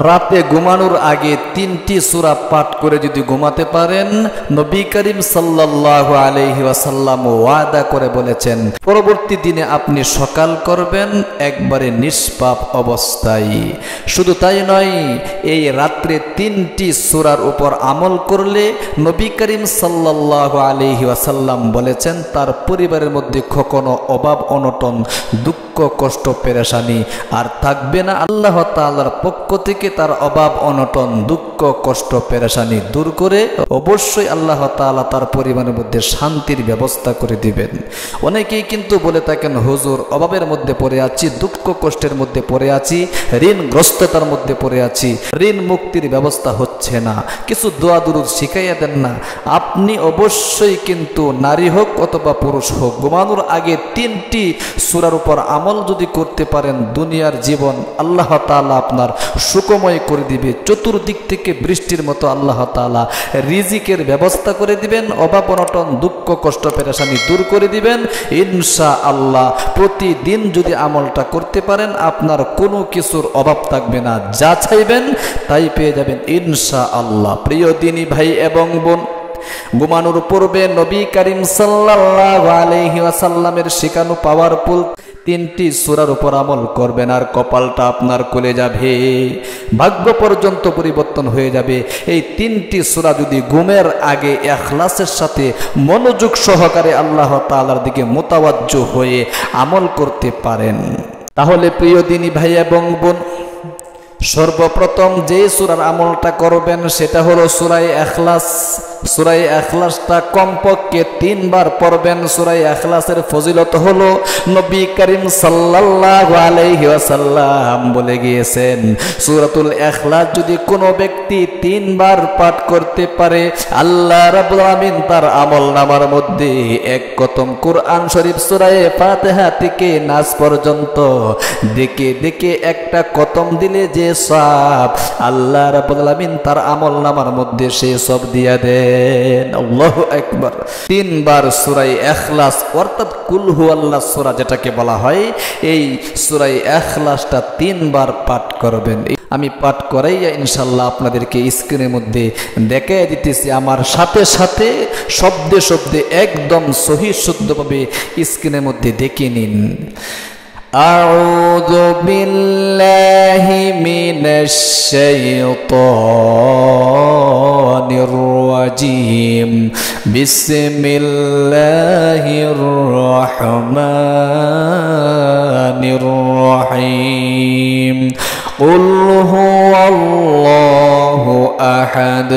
রাতে ঘুমানোর আগে 3টি সূরা পাঠ করে যদি ঘুমাতে পারেন, নবী করিম সাল্লাল্লাহু আলাইহি ওয়াসাল্লাম ওয়াদা করে বলেছেন পরবর্তী দিনে আপনি সকাল করবেন একবারে নিষ্পাপ অবস্থায়। শুধু তাই নয়, এই রাত্রে 3টি সূরার উপর আমল করলে নবী করিম সাল্লাল্লাহু আলাইহি ওয়াসাল্লাম বলেছেন তার পরিবারের মধ্যে কখনো অভাব অনটন দুঃখ কষ্ট পেরেশানি আর থাকবে না। আল্লাহ তাআলার পক্ষ থেকে তার অভাব অনটন দুঃখ কষ্ট পেরেশানি দূর করে অবশ্যই আল্লাহ তাআলা তার পরিবারের মধ্যে শান্তির ব্যবস্থা করে দিবেন। অনেকেই কিন্তু বলে থাকেন, হুজুর অভাবের মধ্যে পড়ে আছি, দুঃখ কষ্টের মধ্যে পড়ে আছি, ঋণগ্রস্ততার মধ্যে পড়ে আছি, ঋণ মুক্তির ব্যবস্থা হচ্ছে না, কিছু দোয়া দুরুদ শিখাইয়া দেন না। আপনি অবশ্যই কিন্তু নারী হোক অথবা পুরুষ হোক, ঘুমানোর আগে 3টি সূরার উপর আমল যদি করতে পারেন, দুনিয়ার জীবন আল্লাহ তাআলা আপনার সুখময় করে দিবে। চতুর্দিক থেকে বৃষ্টির মতো আল্লাহ তাআলা রিজিকের ব্যবস্থা করে দিবেন, অভাব অনটন দুঃখ কষ্ট পেরেশানি দূর করে দিবেন ইনশাআল্লাহ। প্রতিদিন যদি আমলটা করতে পারেন আপনার কোনো কিছুর অভাব থাকবে না, যা চাইবেন তাই পেয়ে যাবেন ইনশাআল্লাহ। প্রিয় দিনী ভাই এবং বোন, ঘুমানোর পূর্বে নবী করিম সাল্লাল্লাহু আলাইহি ওয়াসাল্লামের শেখানো পাওয়ারফুল 3টি সূরার উপর আমল করবেন আর কপালটা আপনার খুলে যাবে, ভাগ্য পর্যন্ত পরিবর্তন হয়ে যাবে। এই 3টি সূরা যদি ঘুমের আগে ইখলাসের সাথে মনোযোগ সহকারে আল্লাহ তাআলার দিকে মুতাওয়াজ্জহ হয়ে আমল করতে পারেন, তাহলে প্রিয় দিনী ভাই এবং বোন, সর্বপ্রথম যে সূরার আমলটা করবেন সেটা হলো সূরা ইখলাস। সূরা ইখলাসটা কমপক্ষে 3 বার পড়বেন। সূরা ইখলাসের ফজিলত হলো নবী করিম সাল্লাল্লাহু আলাইহি ওয়াসাল্লাম বলে গিয়েছেন, সূরাতুল ইখলাস যদি কোনো ব্যক্তি 3 বার পাঠ করতে পারে, আল্লাহ রাব্বুল আলামিন তার আমলনামার মধ্যে এক খতম কোরআন শরীফ সূরা ফাতিহা থেকে নাস পর্যন্ত দেখে একটা খতম দিলে যে সওয়াব, আল্লাহ রাব্বুল আলামিন তার আমলনামার মধ্যে সেই সব দিয়া দেন। আল্লাহু আকবার। 3 বার সূরা ইখলাস অর্থাৎ কুল হুয়াল্লাহ সূরা যেটাকে বলা হয়, এই সূরা ইখলাসটা 3 বার পাঠ করবেন। আমি পাঠ করাইয়া ইনশাআল্লাহ আপনাদেরকে স্ক্রিনের মধ্যে দেখাই দিতেছি, আমার সাথে সাথে শব্দে শব্দে একদম সহি শুদ্ধভাবে স্ক্রিনের মধ্যে দেখে নিন। আউযু বিল্লাহি মিনাশ শাইতানির রাজিম। বিসমিল্লাহির রহমানির রহিম। কুল হুয়াল্লাহু আহাদ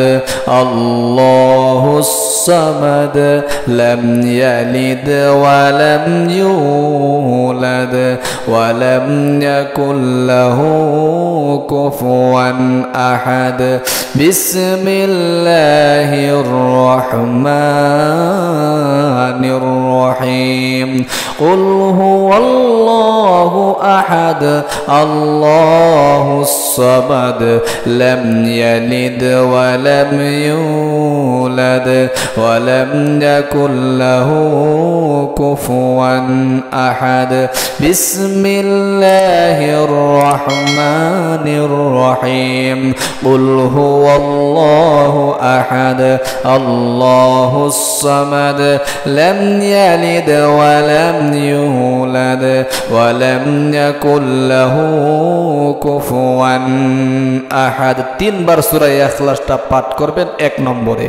আল্লাহুস সামাদ লাম ইয়ালিদ ওয়া লাম ইউলাদ ওয়া লাম ইয়াকুল লাহু কুফুয়ান আহাদ। বিসমিল্লাহির রহমানির রহিম। কুল হুয়াল্লাহু আহাদ আল্লাহুস সামাদ লাম ইয়ালিদ ওয়া লাম ইউলাদ ওয়া লাম ইয়াকুল লাহু কুফুয়ান আহাদ। বিসমিল্লাহির রহমানির রহিম। কুল হুয়াল্লাহু আহাদ আল্লাহুস সামাদ লাম ইয়ালিদ ওয়া লাম ইউলাদ ওয়া লাম ইয়াকুল লাহু কুফুয়ান আহাদ। 3 বার সূরা ইখলাসটা পাঠ করবেন 1 নম্বরে।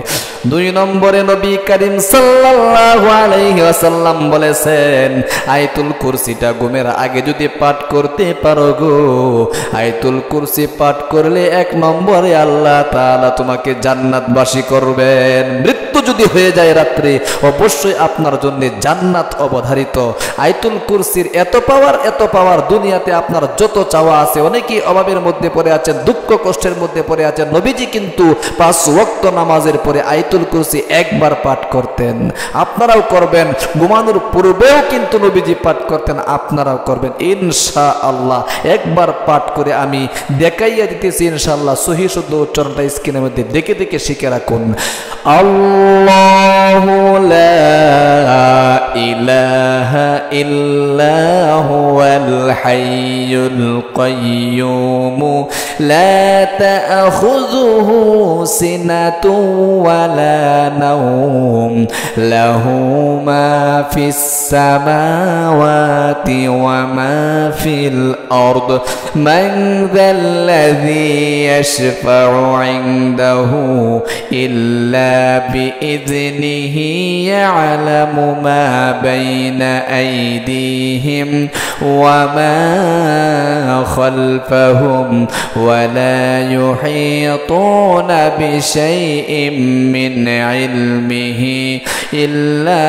2 নম্বরে নবী করিম সাল্লাল্লাহু আলাইহি ওয়াসাল্লাম বলেছেন, আয়াতুল কুরসিটা ঘুমের আগে যদি পাঠ করতে পারো গো, আয়াতুল কুরসি পাঠ করলে 1 নম্বরে আল্লাহ তাআলা তোমাকে জান্নাতবাসী করবেন। মৃত্যু যদি হয়ে যায় রাত্রে, অবশ্যই আপনার জন্য জান্নাত অবধারিত। আয়াতুল কুরসির এত পাওয়ার দুনিয়াতে আপনার যত চাওয়া আছে, অনেকেই অভাবের মধ্যে পড়ে আছেন, দুঃখ কষ্টের মধ্যে পড়ে আছেন, নবীজি কিন্তু 5 ওয়াক্ত নামাজের পরে আয়াতুল কুরসি 1 বার পাঠ করতেন। আপনারাও করবেন, ঘুমানোর পূর্বেও কিন্তু নবীজি পাঠ করতেন, আপনারাও করবেন ইনশাআল্লাহ। 1 বার পাঠ করে আমি দেখাইয়া দিতেছি ইনশাআল্লাহ। সহি শুদ্ধ উচ্চারণটা স্ক্রিনের মধ্যে দেখে শিখে রাখুন। আল্লাহ আল্লাহু লা ইলাহা ইল্লা হুয়াল হাইয়ুল কাইয়্যুম লা তা'খুযুহু সিনাতুন ওয়া লা নাওম লাহু মা ফিস সামাওয়াতি ওয়া মা ফিল আরদ মান যাল্লাযী ইয়াশফা'ু 'ইনদাহু ইল্লা বিইذনিহি ইয়া'লামু মা বাইনা আইদিহিম ওয়া মা খালফাহুম ওয়া লা ইউহীতুনা বিশাইইন মিন ইলমিহি ইল্লা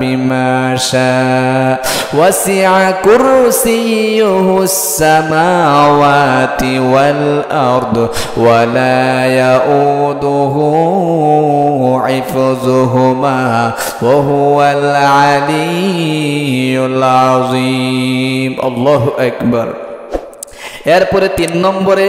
বিমা শাআ ওয়াসি'a কুরসিয়্যুহুস সামাওয়াতি ওয়াল আরদ ওয়া লা ইয়াউদুহু হিফযুহুমা ওয়া হুয়াল আলিয়্যুল আযীম। আল্লাহু আকবার। এরপরে 3 নম্বরে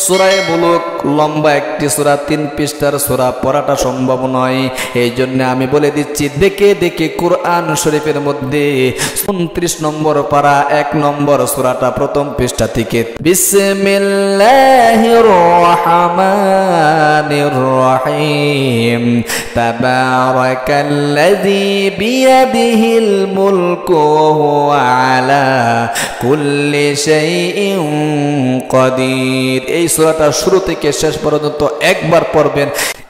সূরায়ে মুলক লম্বা একটি সূরা, 3 পৃষ্ঠার সূরা, পড়াটা সম্ভব নয়। এই জন্য আমি বলে দিচ্ছি, দেখে দেখে কুরআন শরীফের মধ্যে 29 নম্বর পারা 1 নম্বর সূরাটা প্রথম পৃষ্ঠা থেকে। বিসমিল্লাহির রহমানির রহিম তাবারাকাল্লাযী বিয়াদিহিল মুলকু ওয়া হুয়া আলা কুল্লি শাইইন কাদির। এই সূরাটা শুরু থেকে শেষ পর্যন্ত একবার পড়বেন।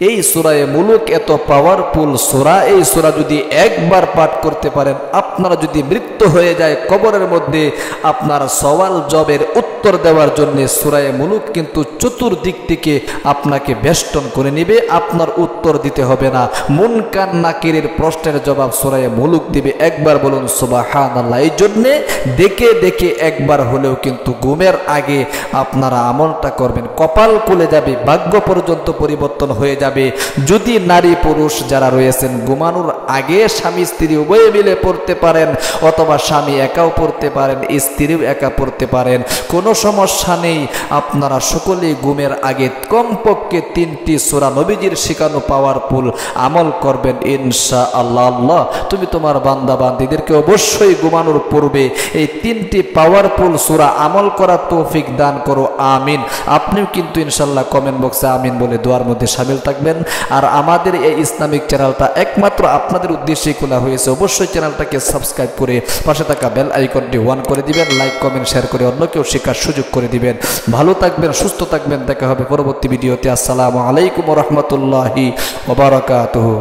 এই সূরায়ে মুলক এত পাওয়ারফুল সূরা, এই সূরা যদি একবার পাঠ করতে পারেন, আপনারা যদি মৃত্যু হয়ে যায় কবরের মধ্যে, আপনার সওয়াল জবের উত্তর দেওয়ার জন্য সূরায়ে মুলক কিন্তু চতুর্দিক থেকে আপনাকে বেষ্টন করে নেবে, আপনার উত্তর দিতে হবে না। মুনকার নাকিরের প্রশ্নের জবাব সূরায়ে মুলক দিবে। একবার বলুন সুবহানাল্লাহ। এই জন্যে দেখে দেখে একবার হলেও কিন্তু ঘুমের আগে আপনারা আমলটা করবেন। কপাল খুলে যাবে, ভাগ্য পর্যন্ত পরিবর্তন হয়ে যাবে। যদি নারী পুরুষ যারা রয়েছেন ঘুমানোর আগে স্বামী স্ত্রী উভয়ে মিলে পড়তে পারেন, অথবা স্বামী একাও পড়তে পারেন, স্ত্রীও একা পড়তে পারেন, কোনো সমস্যা নেই। আপনারা সকলেই ঘুমের আগে কমপক্ষে 3টি সূরা নবীজির শেখানো পাওয়ারফুল আমল করবেন ইনশাআল্লাহ। আল্লাহ তুমি তোমার বান্দা বান্দীদেরকে অবশ্যই ঘুমানোর পূর্বে এই 3টি পাওয়ারফুল সূরা আমল করার তৌফিক দান করো, আমিন। আপনিও কিন্তু ইনশাআল্লাহ কমেন্ট বক্সে আমিন বলে দোয়ার মধ্যে শামিল থাকবেন। আর আমাদের এই ইসলামিক চ্যানেলটা একমাত্র আপনাদের উদ্দেশ্যেই খোলা হয়েছে। অবশ্যই চ্যানেলটাকে সাবস্ক্রাইব করে পাশে থাকা বেল আইকনটি অন করে দিবেন, লাইক কমেন্ট শেয়ার করে অন্যকেও শেখার সুযোগ করে দিবেন। ভালো থাকবেন, সুস্থ থাকবেন। দেখা হবে পরবর্তী ভিডিওতে। আসসালামু আলাইকুম ওয়া রাহমাতুল্লাহি ওয়া বারাকাতুহু।